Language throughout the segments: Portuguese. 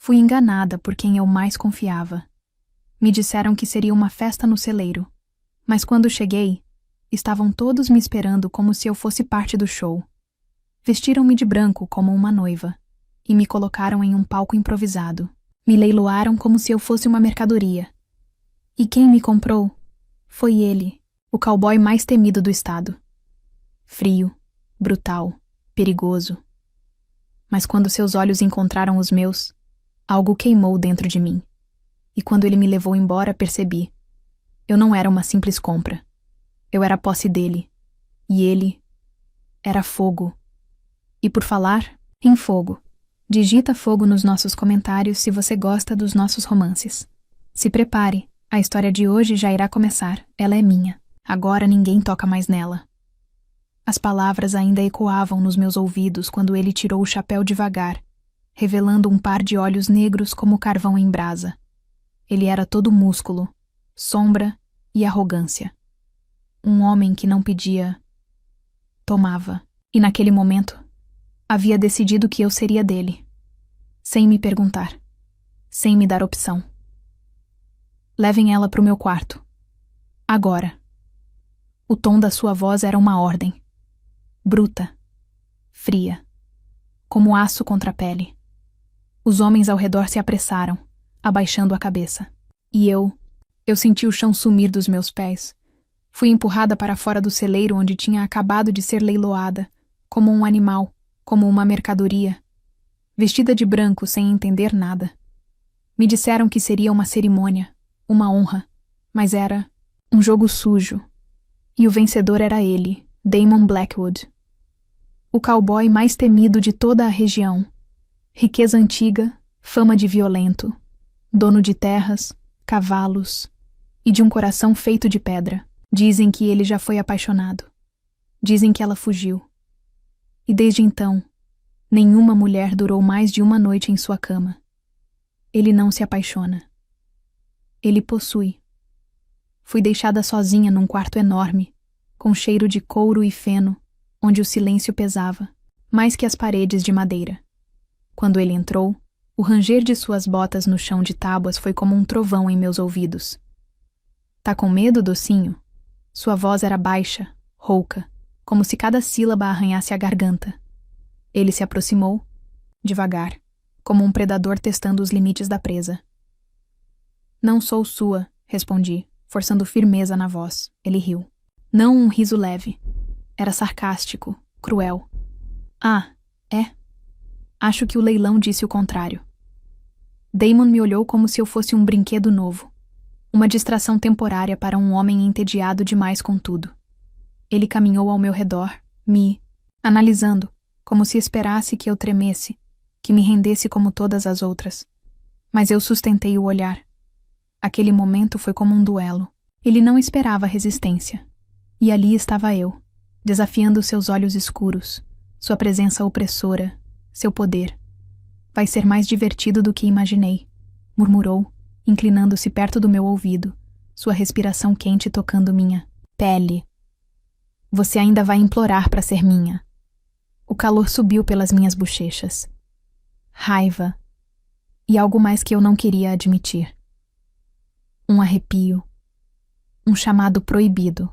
Fui enganada por quem eu mais confiava. Me disseram que seria uma festa no celeiro, mas quando cheguei, estavam todos me esperando como se eu fosse parte do show. Vestiram-me de branco como uma noiva e me colocaram em um palco improvisado. Me leiloaram como se eu fosse uma mercadoria. E quem me comprou foi ele, o cowboy mais temido do estado. Frio, brutal, perigoso. Mas quando seus olhos encontraram os meus, algo queimou dentro de mim. E quando ele me levou embora, percebi. Eu não era uma simples compra. Eu era a posse dele. E ele era fogo. E por falar em fogo, digita fogo nos nossos comentários se você gosta dos nossos romances. Se prepare, a história de hoje já irá começar. Ela é minha. Agora ninguém toca mais nela. As palavras ainda ecoavam nos meus ouvidos quando ele tirou o chapéu devagar, revelando um par de olhos negros como carvão em brasa. Ele era todo músculo, sombra e arrogância. Um homem que não pedia, tomava. E naquele momento, havia decidido que eu seria dele. Sem me perguntar. Sem me dar opção. Levem ela para o meu quarto. Agora. O tom da sua voz era uma ordem. Bruta. Fria. Como aço contra a pele. Os homens ao redor se apressaram, abaixando a cabeça. E eu senti o chão sumir dos meus pés. Fui empurrada para fora do celeiro onde tinha acabado de ser leiloada, como um animal, como uma mercadoria. Vestida de branco sem entender nada. Me disseram que seria uma cerimônia, uma honra, mas era um jogo sujo. E o vencedor era ele, Damon Blackwood. O cowboy mais temido de toda a região. Riqueza antiga, fama de violento, dono de terras, cavalos e de um coração feito de pedra. Dizem que ele já foi apaixonado. Dizem que ela fugiu. E desde então, nenhuma mulher durou mais de uma noite em sua cama. Ele não se apaixona. Ele possui. Fui deixada sozinha num quarto enorme, com cheiro de couro e feno, onde o silêncio pesava, mais que as paredes de madeira. Quando ele entrou, o ranger de suas botas no chão de tábuas foi como um trovão em meus ouvidos. Tá com medo, docinho? Sua voz era baixa, rouca, como se cada sílaba arranhasse a garganta. Ele se aproximou, devagar, como um predador testando os limites da presa. Não sou sua, respondi, forçando firmeza na voz. Ele riu. Não um riso leve. Era sarcástico, cruel. Ah, é? Acho que o leilão disse o contrário. Damon me olhou como se eu fosse um brinquedo novo. Uma distração temporária para um homem entediado demais com tudo. Ele caminhou ao meu redor, me analisando, como se esperasse que eu tremesse, que me rendesse como todas as outras. Mas eu sustentei o olhar. Aquele momento foi como um duelo. Ele não esperava resistência. E ali estava eu, desafiando seus olhos escuros, sua presença opressora, seu poder. Vai ser mais divertido do que imaginei, murmurou, inclinando-se perto do meu ouvido, sua respiração quente tocando minha pele. Você ainda vai implorar para ser minha. O calor subiu pelas minhas bochechas. Raiva. E algo mais que eu não queria admitir. Um arrepio. Um chamado proibido.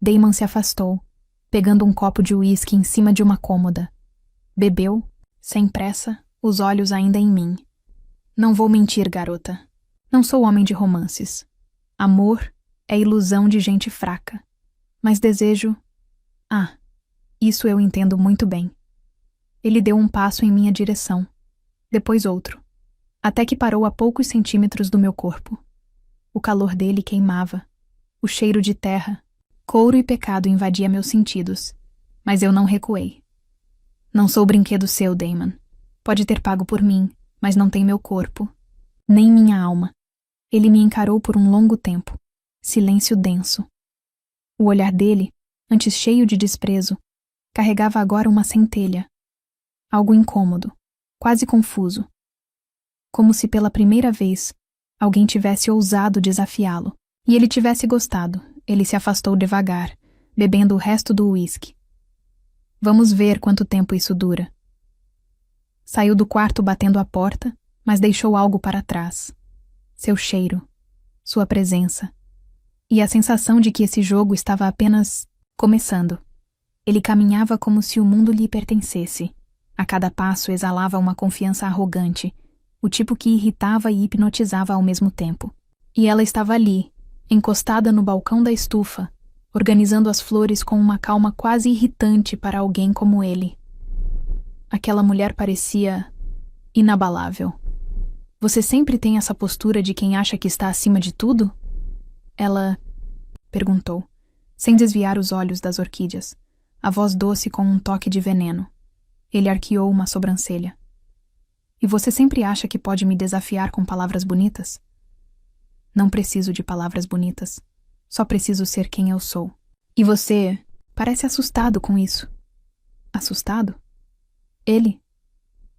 Damon se afastou, pegando um copo de uísque em cima de uma cômoda. Bebeu, sem pressa, os olhos ainda em mim. Não vou mentir, garota. Não sou homem de romances. Amor é ilusão de gente fraca. Mas desejo... Ah, isso eu entendo muito bem. Ele deu um passo em minha direção. Depois outro. Até que parou a poucos centímetros do meu corpo. O calor dele queimava. O cheiro de terra, couro e pecado invadia meus sentidos. Mas eu não recuei. Não sou brinquedo seu, Damon. Pode ter pago por mim, mas não tem meu corpo, nem minha alma. Ele me encarou por um longo tempo. Silêncio denso. O olhar dele, antes cheio de desprezo, carregava agora uma centelha. Algo incômodo, quase confuso. Como se pela primeira vez alguém tivesse ousado desafiá-lo. E ele tivesse gostado. Ele se afastou devagar, bebendo o resto do uísque. Vamos ver quanto tempo isso dura. Saiu do quarto batendo a porta, mas deixou algo para trás. Seu cheiro, sua presença, e a sensação de que esse jogo estava apenas começando. Ele caminhava como se o mundo lhe pertencesse. A cada passo exalava uma confiança arrogante, o tipo que irritava e hipnotizava ao mesmo tempo. E ela estava ali, encostada no balcão da estufa, organizando as flores com uma calma quase irritante para alguém como ele. Aquela mulher parecia inabalável. Você sempre tem essa postura de quem acha que está acima de tudo? Ela perguntou, sem desviar os olhos das orquídeas, a voz doce com um toque de veneno. Ele arqueou uma sobrancelha. E você sempre acha que pode me desafiar com palavras bonitas? Não preciso de palavras bonitas. Só preciso ser quem eu sou. E você parece assustado com isso. Assustado? Ele?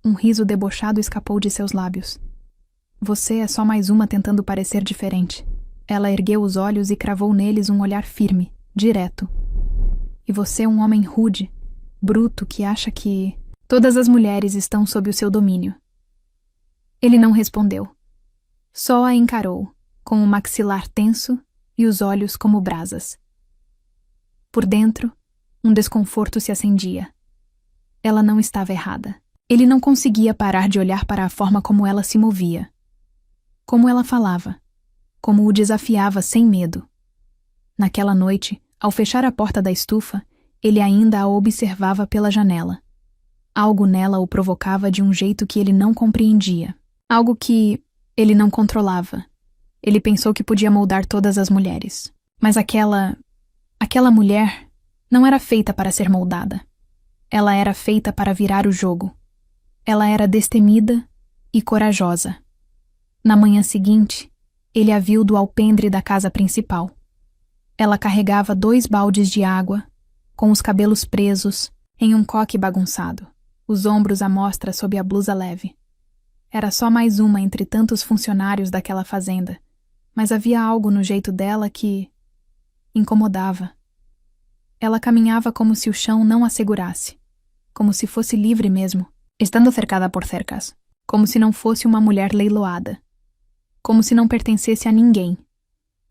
Um riso debochado escapou de seus lábios. Você é só mais uma tentando parecer diferente. Ela ergueu os olhos e cravou neles um olhar firme, direto. E você é um homem rude, bruto, que acha que todas as mulheres estão sob o seu domínio. Ele não respondeu. Só a encarou, com o maxilar tenso e os olhos como brasas. Por dentro, um desconforto se acendia. Ela não estava errada. Ele não conseguia parar de olhar para a forma como ela se movia. Como ela falava. Como o desafiava sem medo. Naquela noite, ao fechar a porta da estufa, ele ainda a observava pela janela. Algo nela o provocava de um jeito que ele não compreendia. Algo que ele não controlava. Ele pensou que podia moldar todas as mulheres. Mas aquela mulher não era feita para ser moldada. Ela era feita para virar o jogo. Ela era destemida e corajosa. Na manhã seguinte, ele a viu do alpendre da casa principal. Ela carregava 2 baldes de água, com os cabelos presos, em um coque bagunçado, os ombros à mostra sob a blusa leve. Era só mais uma entre tantos funcionários daquela fazenda, mas havia algo no jeito dela que incomodava. Ela caminhava como se o chão não a segurasse, como se fosse livre mesmo, estando cercada por cercas, como se não fosse uma mulher leiloada, como se não pertencesse a ninguém,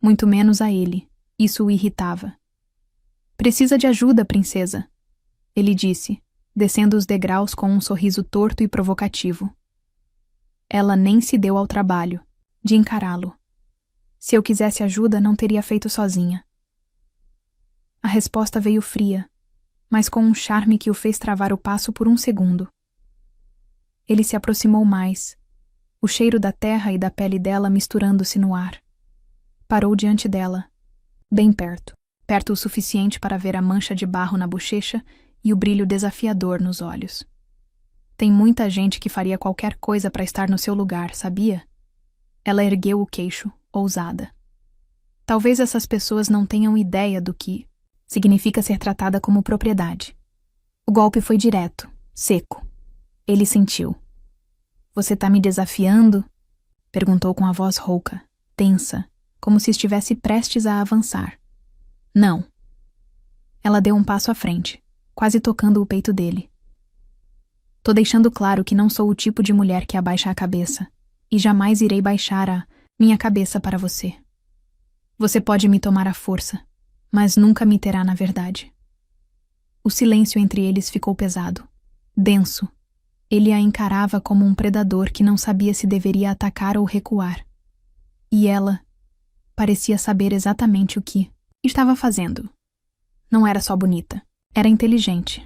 muito menos a ele. Isso o irritava. Precisa de ajuda, princesa, ele disse, descendo os degraus com um sorriso torto e provocativo. Ela nem se deu ao trabalho de encará-lo. Se eu quisesse ajuda, não teria feito sozinha. A resposta veio fria, mas com um charme que o fez travar o passo por um segundo. Ele se aproximou mais, o cheiro da terra e da pele dela misturando-se no ar. Parou diante dela, bem perto, perto o suficiente para ver a mancha de barro na bochecha e o brilho desafiador nos olhos. Tem muita gente que faria qualquer coisa para estar no seu lugar, sabia? Ela ergueu o queixo, ousada. Talvez essas pessoas não tenham ideia do que significa ser tratada como propriedade. O golpe foi direto, seco. Ele sentiu. Você tá me desafiando? Perguntou com a voz rouca, tensa, como se estivesse prestes a avançar. Não. Ela deu um passo à frente, quase tocando o peito dele. Tô deixando claro que não sou o tipo de mulher que abaixa a cabeça, e jamais irei baixar a minha cabeça para você. Você pode me tomar à força, mas nunca me terá na verdade. O silêncio entre eles ficou pesado, denso. Ele a encarava como um predador que não sabia se deveria atacar ou recuar. E ela parecia saber exatamente o que estava fazendo. Não era só bonita, era inteligente,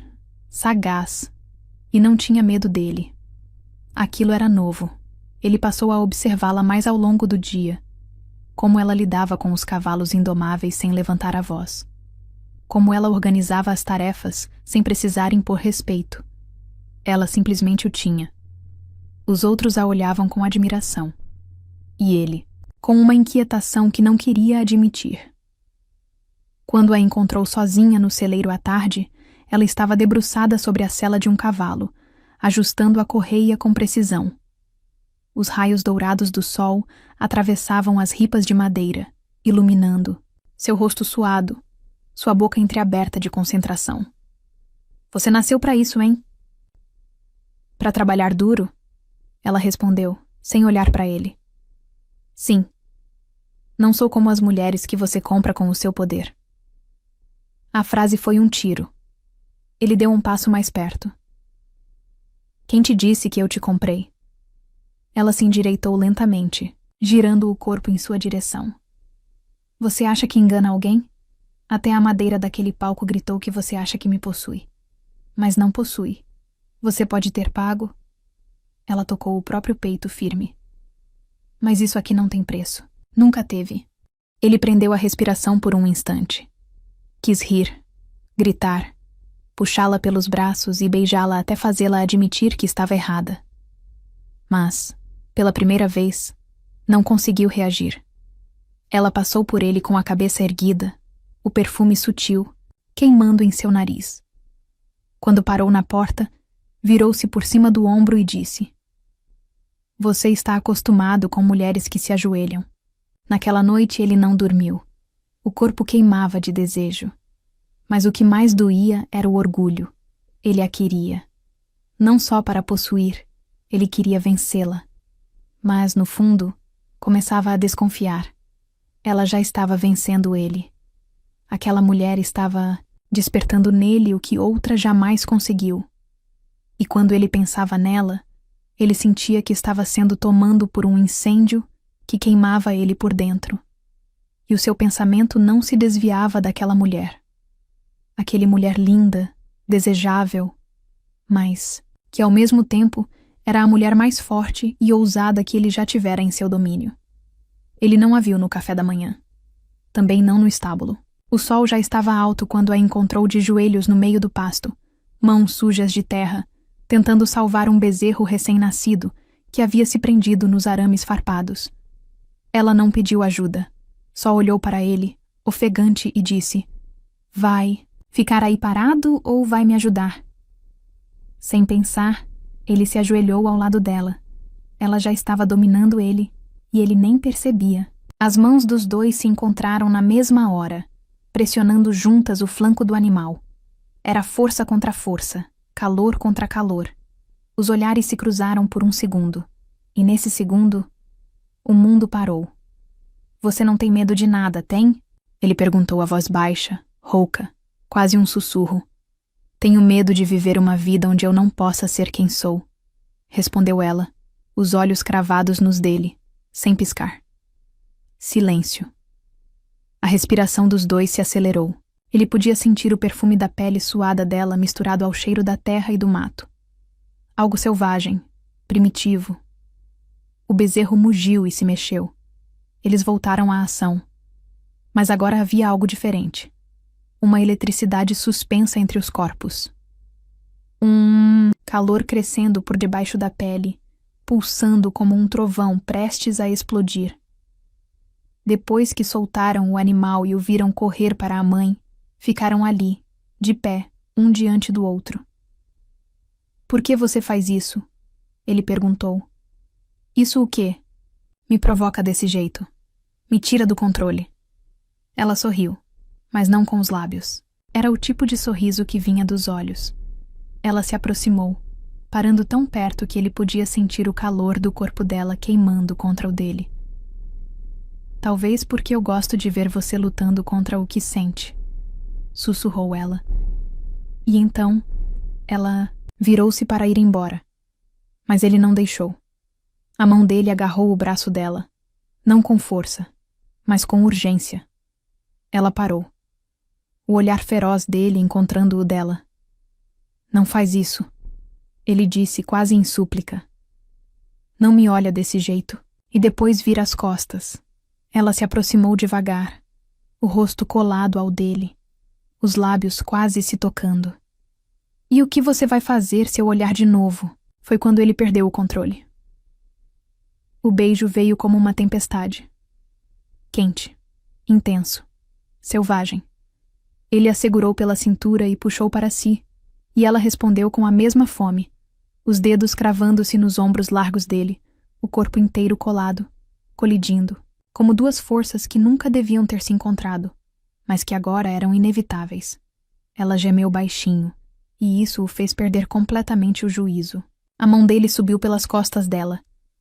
sagaz, e não tinha medo dele. Aquilo era novo. Ele passou a observá-la mais ao longo do dia. Como ela lidava com os cavalos indomáveis sem levantar a voz. Como ela organizava as tarefas sem precisar impor respeito. Ela simplesmente o tinha. Os outros a olhavam com admiração. E ele, com uma inquietação que não queria admitir. Quando a encontrou sozinha no celeiro à tarde, ela estava debruçada sobre a sela de um cavalo, ajustando a correia com precisão. Os raios dourados do sol atravessavam as ripas de madeira, iluminando, seu rosto suado, sua boca entreaberta de concentração. Você nasceu para isso, hein? Para trabalhar duro? Ela respondeu, sem olhar para ele. Sim. Não sou como as mulheres que você compra com o seu poder. A frase foi um tiro. Ele deu um passo mais perto. Quem te disse que eu te comprei? Ela se endireitou lentamente, girando o corpo em sua direção. Você acha que engana alguém? Até a madeira daquele palco gritou que você acha que me possui. Mas não possui. Você pode ter pago? Ela tocou o próprio peito firme. Mas isso aqui não tem preço. Nunca teve. Ele prendeu a respiração por um instante. Quis rir, gritar, puxá-la pelos braços e beijá-la até fazê-la admitir que estava errada. Mas, pela primeira vez, não conseguiu reagir. Ela passou por ele com a cabeça erguida, o perfume sutil, queimando em seu nariz. Quando parou na porta, virou-se por cima do ombro e disse: Você está acostumado com mulheres que se ajoelham. Naquela noite ele não dormiu. O corpo queimava de desejo. Mas o que mais doía era o orgulho. Ele a queria. Não só para possuir, ele queria vencê-la. Mas, no fundo, começava a desconfiar. Ela já estava vencendo ele. Aquela mulher estava despertando nele o que outra jamais conseguiu. E quando ele pensava nela, ele sentia que estava sendo tomado por um incêndio que queimava ele por dentro. E o seu pensamento não se desviava daquela mulher. Aquela mulher linda, desejável, mas que ao mesmo tempo era a mulher mais forte e ousada que ele já tivera em seu domínio. Ele não a viu no café da manhã. Também não no estábulo. O sol já estava alto quando a encontrou de joelhos no meio do pasto, mãos sujas de terra, tentando salvar um bezerro recém-nascido que havia se prendido nos arames farpados. Ela não pediu ajuda, só olhou para ele, ofegante, e disse: Vai ficar aí parado ou vai me ajudar? Sem pensar, ele se ajoelhou ao lado dela. Ela já estava dominando ele, e ele nem percebia. As mãos dos dois se encontraram na mesma hora, pressionando juntas o flanco do animal. Era força contra força, calor contra calor. Os olhares se cruzaram por um segundo, e nesse segundo, o mundo parou. Você não tem medo de nada, tem? Ele perguntou a voz baixa, rouca, quase um sussurro. Tenho medo de viver uma vida onde eu não possa ser quem sou, respondeu ela, os olhos cravados nos dele, sem piscar. Silêncio. A respiração dos dois se acelerou. Ele podia sentir o perfume da pele suada dela misturado ao cheiro da terra e do mato. Algo selvagem, primitivo. O bezerro mugiu e se mexeu. Eles voltaram à ação. Mas agora havia algo diferente. Uma eletricidade suspensa entre os corpos. Calor crescendo por debaixo da pele, pulsando como um trovão prestes a explodir. Depois que soltaram o animal e o viram correr para a mãe, ficaram ali, de pé, um diante do outro. Por que você faz isso? Ele perguntou. Isso o quê? Me provoca desse jeito. Me tira do controle. Ela sorriu, mas não com os lábios. Era o tipo de sorriso que vinha dos olhos. Ela se aproximou, parando tão perto que ele podia sentir o calor do corpo dela queimando contra o dele. Talvez porque eu gosto de ver você lutando contra o que sente, sussurrou ela. E então, ela virou-se para ir embora. Mas ele não deixou. A mão dele agarrou o braço dela, não com força, mas com urgência. Ela parou. O olhar feroz dele encontrando o dela. Não faz isso, ele disse quase em súplica. Não me olha desse jeito. E depois vira as costas. Ela se aproximou devagar, o rosto colado ao dele, os lábios quase se tocando. E o que você vai fazer se eu olhar de novo? Foi quando ele perdeu o controle. O beijo veio como uma tempestade. Quente, intenso, selvagem. Ele a segurou pela cintura e puxou para si, e ela respondeu com a mesma fome, os dedos cravando-se nos ombros largos dele, o corpo inteiro colado, colidindo, como duas forças que nunca deviam ter se encontrado, mas que agora eram inevitáveis. Ela gemeu baixinho, e isso o fez perder completamente o juízo. A mão dele subiu pelas costas dela,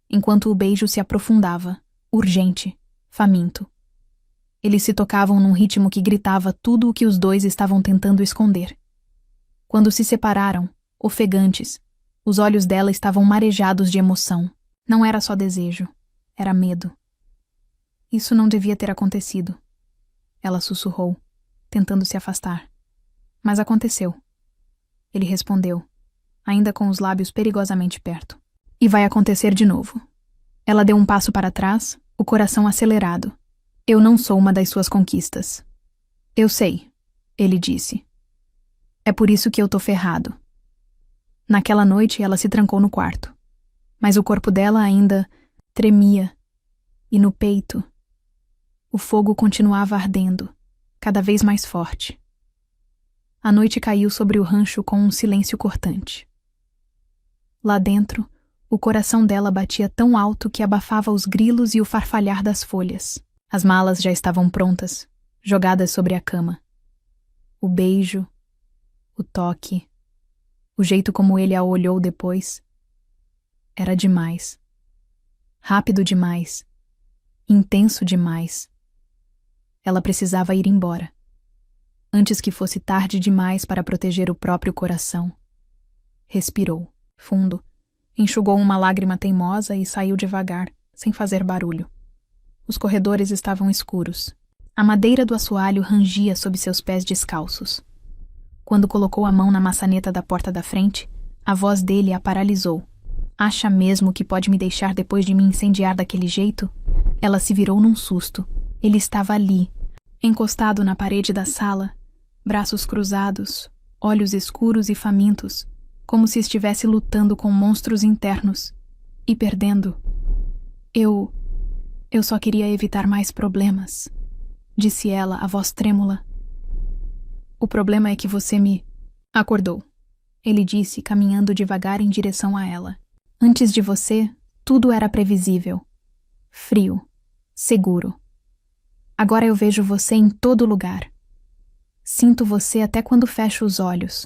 enquanto o beijo se aprofundava, urgente, faminto. Eles se tocavam num ritmo que gritava tudo o que os dois estavam tentando esconder. Quando se separaram, ofegantes, os olhos dela estavam marejados de emoção. Não era só desejo, era medo. Isso não devia ter acontecido. Ela sussurrou, tentando se afastar. Mas aconteceu. Ele respondeu, ainda com os lábios perigosamente perto. E vai acontecer de novo. Ela deu um passo para trás, o coração acelerado. Eu não sou uma das suas conquistas. Eu sei, ele disse. É por isso que eu tô ferrado. Naquela noite ela se trancou no quarto. Mas o corpo dela ainda tremia. E no peito, o fogo continuava ardendo, cada vez mais forte. A noite caiu sobre o rancho com um silêncio cortante. Lá dentro, o coração dela batia tão alto que abafava os grilos e o farfalhar das folhas. As malas já estavam prontas, jogadas sobre a cama. O beijo, o toque, o jeito como ele a olhou depois. Era demais. Rápido demais. Intenso demais. Ela precisava ir embora, antes que fosse tarde demais para proteger o próprio coração. Respirou, fundo, enxugou uma lágrima teimosa e saiu devagar, sem fazer barulho. Os corredores estavam escuros. A madeira do assoalho rangia sob seus pés descalços. Quando colocou a mão na maçaneta da porta da frente, a voz dele a paralisou. Acha mesmo que pode me deixar depois de me incendiar daquele jeito? Ela se virou num susto. Ele estava ali, encostado na parede da sala, braços cruzados, olhos escuros e famintos, como se estivesse lutando com monstros internos e perdendo. Eu só queria evitar mais problemas, disse ela, a voz trêmula. O problema é que você me acordou, ele disse, caminhando devagar em direção a ela. Antes de você, tudo era previsível, frio, seguro. Agora eu vejo você em todo lugar. Sinto você até quando fecho os olhos.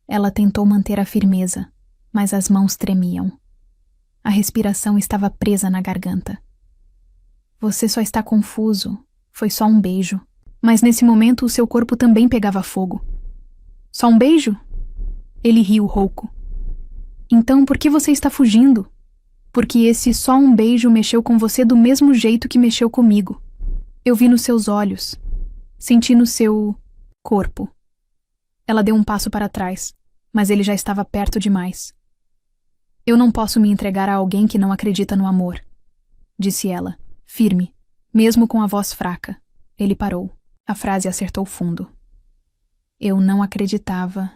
Ela tentou manter a firmeza, mas as mãos tremiam. A respiração estava presa na garganta. Você só está confuso. Foi só um beijo. Mas nesse momento o seu corpo também pegava fogo. Só um beijo? Ele riu rouco. Então por que você está fugindo? Porque esse só um beijo mexeu com você do mesmo jeito que mexeu comigo. Eu vi nos seus olhos. Senti no seu corpo. Ela deu um passo para trás, mas ele já estava perto demais. Eu não posso me entregar a alguém que não acredita no amor, disse ela, firme, mesmo com a voz fraca. Ele parou. A frase acertou fundo. Eu não acreditava,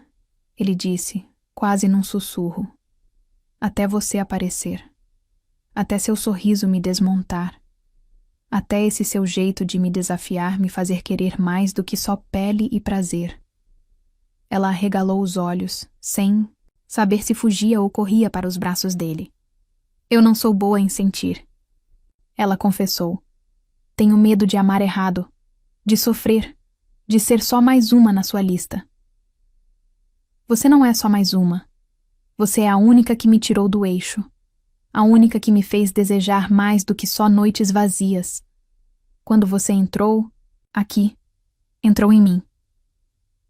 ele disse, quase num sussurro. Até você aparecer. Até seu sorriso me desmontar. Até esse seu jeito de me desafiar me fazer querer mais do que só pele e prazer. Ela arregalou os olhos, sem saber se fugia ou corria para os braços dele. Eu não sou boa em sentir. Ela confessou. Tenho medo de amar errado, de sofrer, de ser só mais uma na sua lista. Você não é só mais uma. Você é a única que me tirou do eixo. A única que me fez desejar mais do que só noites vazias. Quando você entrou, aqui, entrou em mim.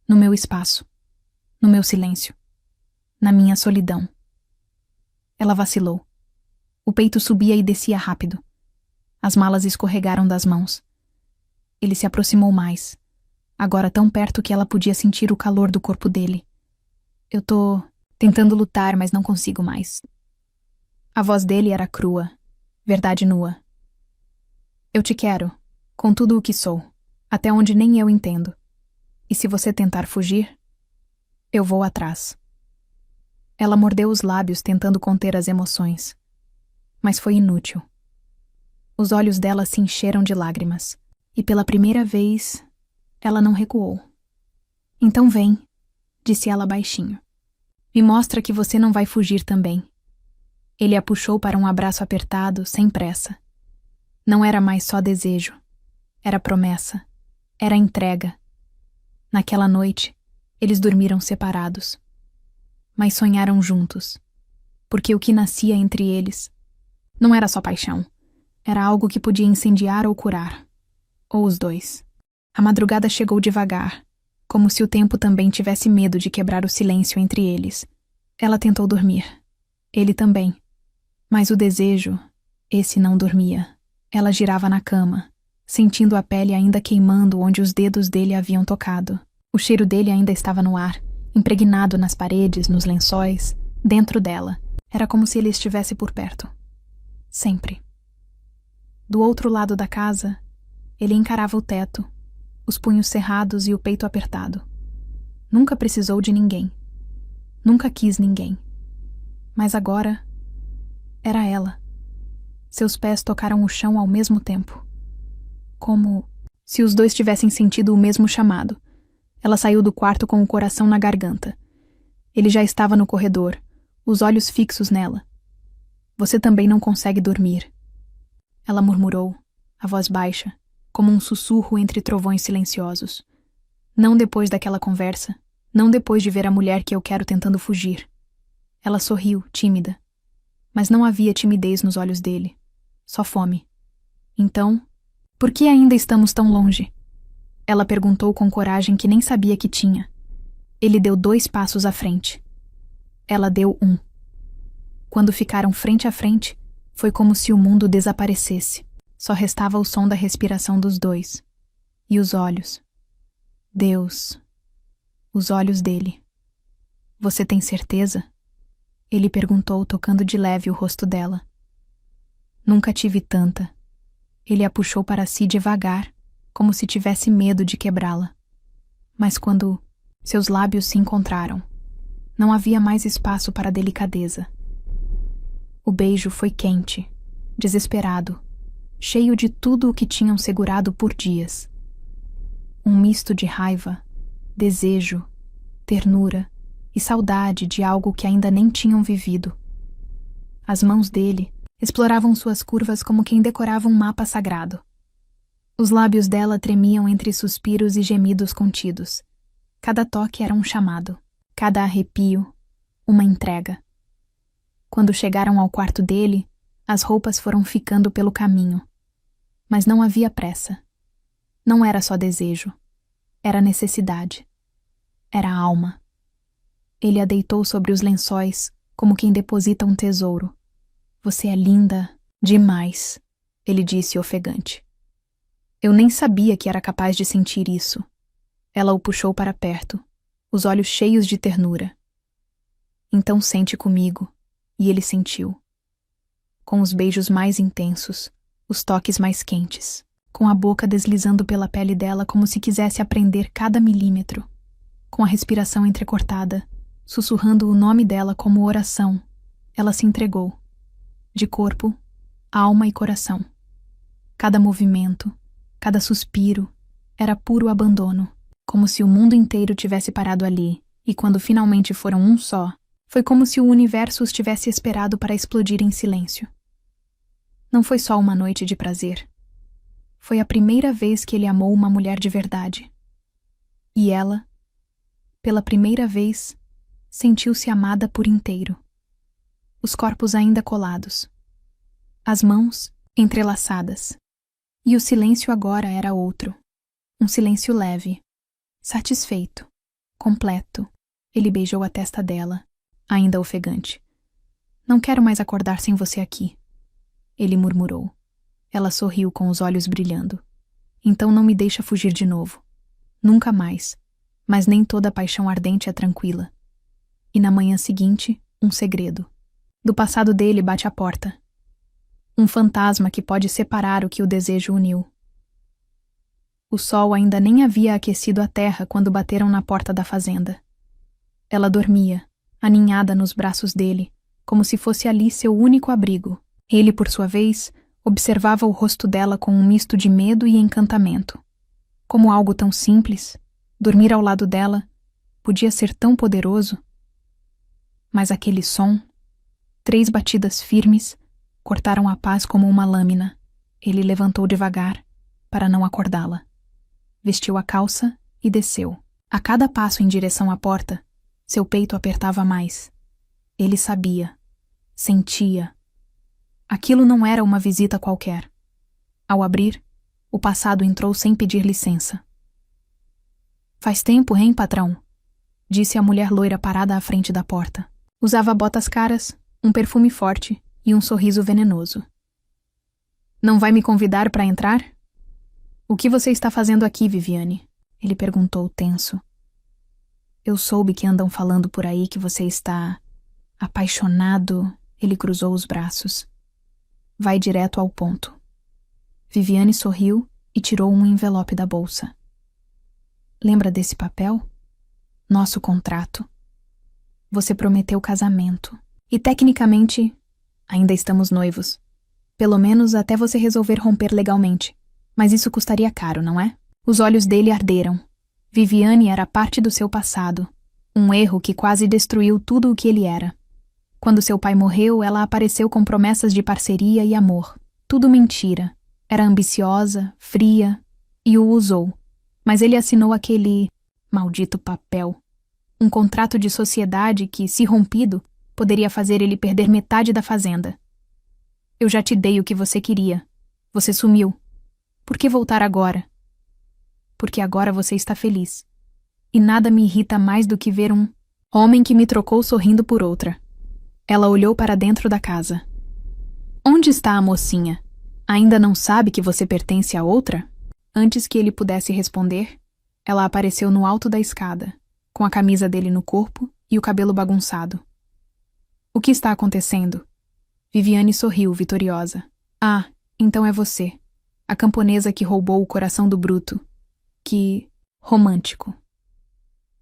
No meu espaço. No meu silêncio. Na minha solidão. Ela vacilou. O peito subia e descia rápido. As malas escorregaram das mãos. Ele se aproximou mais, agora tão perto que ela podia sentir o calor do corpo dele. Eu tô tentando lutar, mas não consigo mais. A voz dele era crua, verdade nua. Eu te quero, com tudo o que sou, até onde nem eu entendo. E se você tentar fugir, eu vou atrás. Ela mordeu os lábios tentando conter as emoções. Mas foi inútil. Os olhos dela se encheram de lágrimas. E pela primeira vez, ela não recuou. Então vem, disse ela baixinho. Me mostra que você não vai fugir também. Ele a puxou para um abraço apertado, sem pressa. Não era mais só desejo. Era promessa. Era entrega. Naquela noite, eles dormiram separados. Mas sonharam juntos. porque o que nascia entre eles não era só paixão, era algo que podia incendiar ou curar, ou os dois. A madrugada chegou devagar, como se o tempo também tivesse medo de quebrar o silêncio entre eles. Ela tentou dormir. Ele também. Mas o desejo, esse não dormia. Ela girava na cama, sentindo a pele ainda queimando onde os dedos dele haviam tocado. O cheiro dele ainda estava no ar, impregnado nas paredes, nos lençóis, dentro dela. Era como se ele estivesse por perto. Sempre. Do outro lado da casa, ele encarava o teto, os punhos cerrados e o peito apertado. Nunca precisou de ninguém. Nunca quis ninguém. Mas agora, era ela. Seus pés tocaram o chão ao mesmo tempo. Como se os dois tivessem sentido o mesmo chamado. Ela saiu do quarto com o coração na garganta. Ele já estava no corredor, os olhos fixos nela. Você também não consegue dormir. Ela murmurou, a voz baixa, como um sussurro entre trovões silenciosos. Não depois daquela conversa, não depois de ver a mulher que eu quero tentando fugir. Ela sorriu, tímida. Mas não havia timidez nos olhos dele, só fome. Então, por que ainda estamos tão longe? Ela perguntou com coragem que nem sabia que tinha. Ele deu 2 passos à frente. Ela deu 1. Quando ficaram frente a frente, foi como se o mundo desaparecesse. Só restava o som da respiração dos dois. E os olhos. Deus. Os olhos dele. Você tem certeza? Ele perguntou, tocando de leve o rosto dela. Nunca tive tanta. Ele a puxou para si devagar, como se tivesse medo de quebrá-la. Mas quando seus lábios se encontraram, não havia mais espaço para delicadeza. O beijo foi quente, desesperado, cheio de tudo o que tinham segurado por dias. Um misto de raiva, desejo, ternura e saudade de algo que ainda nem tinham vivido. As mãos dele exploravam suas curvas como quem decorava um mapa sagrado. Os lábios dela tremiam entre suspiros e gemidos contidos. Cada toque era um chamado, cada arrepio, uma entrega. Quando chegaram ao quarto dele, as roupas foram ficando pelo caminho. Mas não havia pressa. Não era só desejo. Era necessidade. Era alma. Ele a deitou sobre os lençóis, como quem deposita um tesouro. Você é linda demais, ele disse ofegante. Eu nem sabia que era capaz de sentir isso. Ela o puxou para perto, os olhos cheios de ternura. Então sente comigo, e ele sentiu. Com os beijos mais intensos, os toques mais quentes, com a boca deslizando pela pele dela como se quisesse aprender cada milímetro, com a respiração entrecortada, sussurrando o nome dela como oração, ela se entregou, de corpo, alma e coração. Cada movimento, cada suspiro, era puro abandono, como se o mundo inteiro tivesse parado ali, e quando finalmente foram um só, foi como se o universo os tivesse esperado para explodir em silêncio. Não foi só uma noite de prazer. Foi a primeira vez que ele amou uma mulher de verdade. E ela, pela primeira vez, sentiu-se amada por inteiro. Os corpos ainda colados. As mãos entrelaçadas. E o silêncio agora era outro. Um silêncio leve. Satisfeito. Completo. Ele beijou a testa dela, ainda ofegante. Não quero mais acordar sem você aqui. Ele murmurou. Ela sorriu com os olhos brilhando. Então não me deixa fugir de novo. Nunca mais. Mas nem toda paixão ardente é tranquila. E na manhã seguinte, um segredo. Do passado dele bate a porta. Um fantasma que pode separar o que o desejo uniu. O sol ainda nem havia aquecido a terra quando bateram na porta da fazenda. Ela dormia, aninhada nos braços dele, como se fosse ali seu único abrigo. Ele, por sua vez, observava o rosto dela com um misto de medo e encantamento. Como algo tão simples, dormir ao lado dela, podia ser tão poderoso. Mas aquele som, 3 batidas firmes, cortaram a paz como uma lâmina. Ele levantou devagar, para não acordá-la. Vestiu a calça e desceu. A cada passo em direção à porta, seu peito apertava mais. Ele sabia. Sentia. Aquilo não era uma visita qualquer. Ao abrir, o passado entrou sem pedir licença. Faz tempo, hein, patrão? Disse a mulher loira parada à frente da porta. Usava botas caras, um perfume forte e um sorriso venenoso. Não vai me convidar para entrar? O que você está fazendo aqui, Viviane? Ele perguntou tenso. Eu soube que andam falando por aí que você está apaixonado. Ele cruzou os braços. Vai direto ao ponto. Viviane sorriu e tirou um envelope da bolsa. Lembra desse papel? Nosso contrato. Você prometeu casamento. E tecnicamente, ainda estamos noivos. Pelo menos até você resolver romper legalmente. Mas isso custaria caro, não é? Os olhos dele arderam. Viviane era parte do seu passado. Um erro que quase destruiu tudo o que ele era. Quando seu pai morreu, ela apareceu com promessas de parceria e amor. Tudo mentira. Era ambiciosa, fria, e o usou. Mas ele assinou aquele maldito papel. Um contrato de sociedade que, se rompido, poderia fazer ele perder metade da fazenda. Eu já te dei o que você queria. Você sumiu. Por que voltar agora? Porque agora você está feliz. E nada me irrita mais do que ver um homem que me trocou sorrindo por outra. Ela olhou para dentro da casa. Onde está a mocinha? Ainda não sabe que você pertence a outra? Antes que ele pudesse responder, ela apareceu no alto da escada, com a camisa dele no corpo e o cabelo bagunçado. O que está acontecendo? Viviane sorriu, vitoriosa. Ah, então é você. A camponesa que roubou o coração do bruto. Que romântico.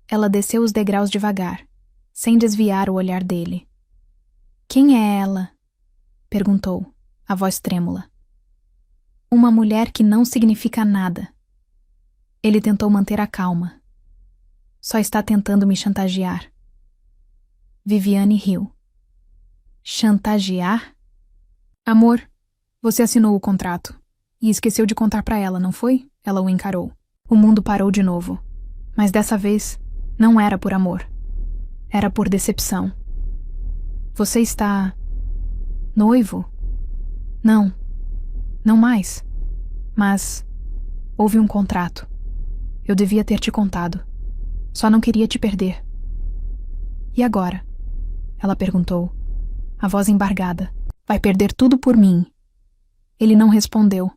Ela desceu os degraus devagar, sem desviar o olhar dele. Quem é ela? Perguntou, a voz trêmula. Uma mulher que não significa nada. Ele tentou manter a calma. Só está tentando me chantagear. Viviane riu. Chantagear? Amor, você assinou o contrato. E esqueceu de contar para ela, não foi? Ela o encarou. O mundo parou de novo. Mas dessa vez, não era por amor. Era por decepção. Você está noivo? Não. Não mais. Mas houve um contrato. Eu devia ter te contado. Só não queria te perder. E agora? Ela perguntou, a voz embargada. Vai perder tudo por mim. Ele não respondeu.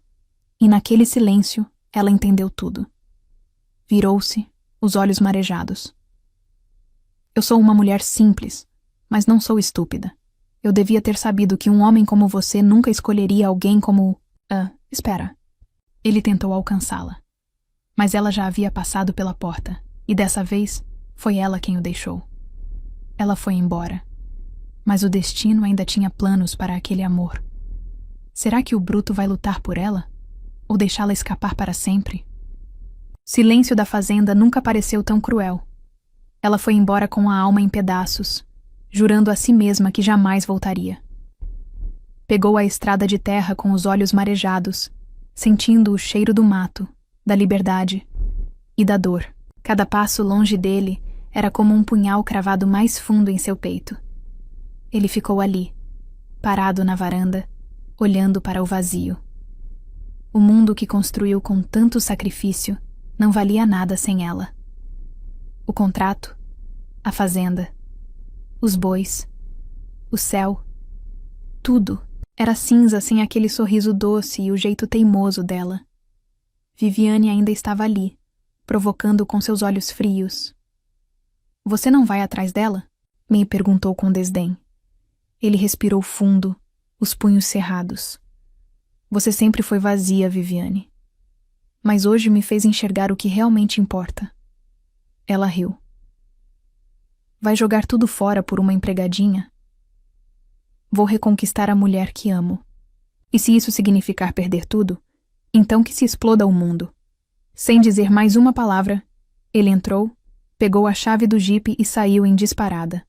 E naquele silêncio, ela entendeu tudo. Virou-se, os olhos marejados. Eu sou uma mulher simples, mas não sou estúpida. Eu devia ter sabido que um homem como você nunca escolheria alguém como... espera. Ele tentou alcançá-la. Mas ela já havia passado pela porta, e dessa vez, foi ela quem o deixou. Ela foi embora. Mas o destino ainda tinha planos para aquele amor. Será que o bruto vai lutar por ela? Ou deixá-la escapar para sempre? O silêncio da fazenda nunca pareceu tão cruel. Ela foi embora com a alma em pedaços, jurando a si mesma que jamais voltaria. Pegou a estrada de terra com os olhos marejados, sentindo o cheiro do mato, da liberdade e da dor. Cada passo longe dele era como um punhal cravado mais fundo em seu peito. Ele ficou ali, parado na varanda, olhando para o vazio. O mundo que construiu com tanto sacrifício não valia nada sem ela. O contrato, a fazenda, os bois, o céu, tudo era cinza sem aquele sorriso doce e o jeito teimoso dela. Viviane ainda estava ali, provocando com seus olhos frios. Você não vai atrás dela? Me perguntou com desdém. Ele respirou fundo, os punhos cerrados. Você sempre foi vazia, Viviane. Mas hoje me fez enxergar o que realmente importa. Ela riu. Vai jogar tudo fora por uma empregadinha? Vou reconquistar a mulher que amo. E se isso significar perder tudo, então que se exploda o mundo. Sem dizer mais uma palavra, ele entrou, pegou a chave do jipe e saiu em disparada.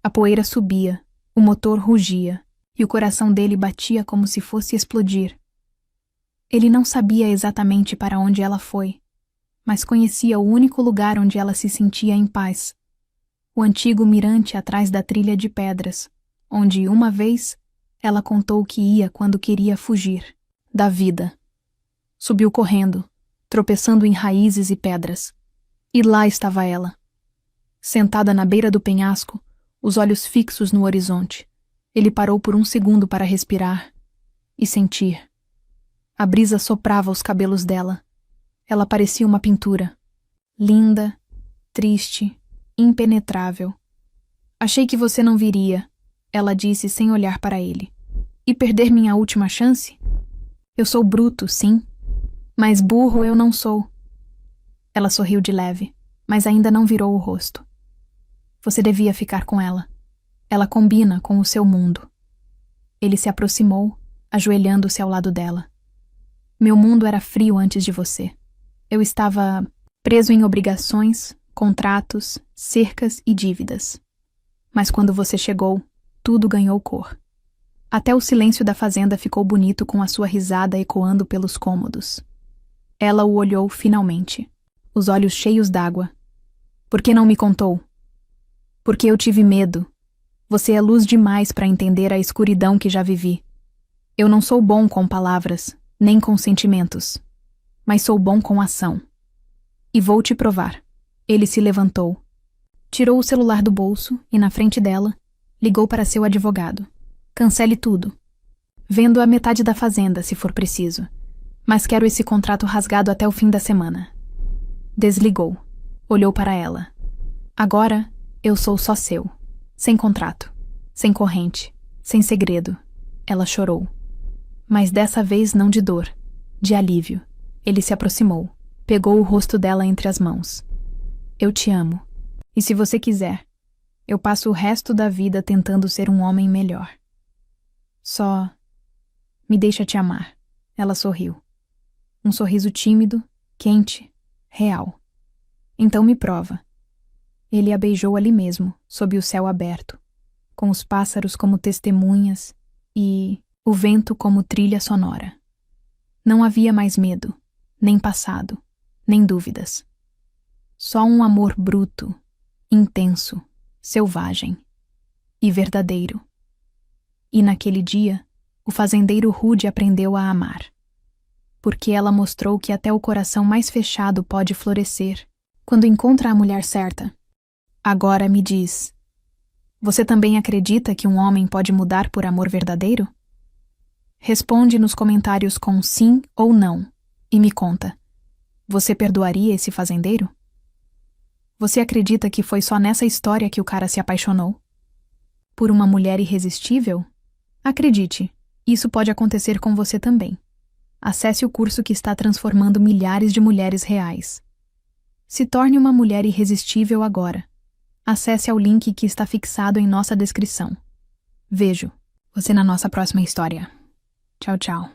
A poeira subia, o motor rugia, e o coração dele batia como se fosse explodir. Ele não sabia exatamente para onde ela foi, mas conhecia o único lugar onde ela se sentia em paz. O antigo mirante atrás da trilha de pedras, onde, uma vez, ela contou que ia quando queria fugir da vida. Subiu correndo, tropeçando em raízes e pedras. E lá estava ela, sentada na beira do penhasco, os olhos fixos no horizonte. Ele parou por um segundo para respirar e sentir. A brisa soprava os cabelos dela. Ela parecia uma pintura. Linda, triste, impenetrável. Achei que você não viria, ela disse sem olhar para ele. E perder minha última chance? Eu sou bruto, sim, mas burro eu não sou. Ela sorriu de leve, mas ainda não virou o rosto. Você devia ficar com ela. Ela combina com o seu mundo. Ele se aproximou, ajoelhando-se ao lado dela. Meu mundo era frio antes de você. Eu estava preso em obrigações, contratos, cercas e dívidas. Mas quando você chegou, tudo ganhou cor. Até o silêncio da fazenda ficou bonito com a sua risada ecoando pelos cômodos. Ela o olhou finalmente, os olhos cheios d'água. Por que não me contou? Porque eu tive medo. Você é luz demais para entender a escuridão que já vivi. Eu não sou bom com palavras, nem com sentimentos, mas sou bom com ação. E vou te provar. Ele se levantou, tirou o celular do bolso e, na frente dela, ligou para seu advogado. Cancele tudo. Vendo a metade da fazenda, se for preciso. Mas quero esse contrato rasgado até o fim da semana. Desligou. Olhou para ela. Agora, eu sou só seu. Sem contrato. Sem corrente. Sem segredo. Ela chorou. Mas dessa vez não de dor. De alívio. Ele se aproximou. Pegou o rosto dela entre as mãos. Eu te amo. E se você quiser, eu passo o resto da vida tentando ser um homem melhor. Só me deixa te amar. Ela sorriu. Um sorriso tímido, quente, real. Então me prova. Ele a beijou ali mesmo, sob o céu aberto, com os pássaros como testemunhas e o vento como trilha sonora. Não havia mais medo, nem passado, nem dúvidas. Só um amor bruto, intenso, selvagem e verdadeiro. E naquele dia, o fazendeiro rude aprendeu a amar. Porque ela mostrou que até o coração mais fechado pode florescer quando encontra a mulher certa. Agora me diz, você também acredita que um homem pode mudar por amor verdadeiro? Responde nos comentários com sim ou não e me conta. Você perdoaria esse fazendeiro? Você acredita que foi só nessa história que o cara se apaixonou? Por uma mulher irresistível? Acredite, isso pode acontecer com você também. Acesse o curso que está transformando milhares de mulheres reais. Se torne uma mulher irresistível agora. Acesse ao link que está fixado em nossa descrição. Vejo você na nossa próxima história. Tchau, tchau.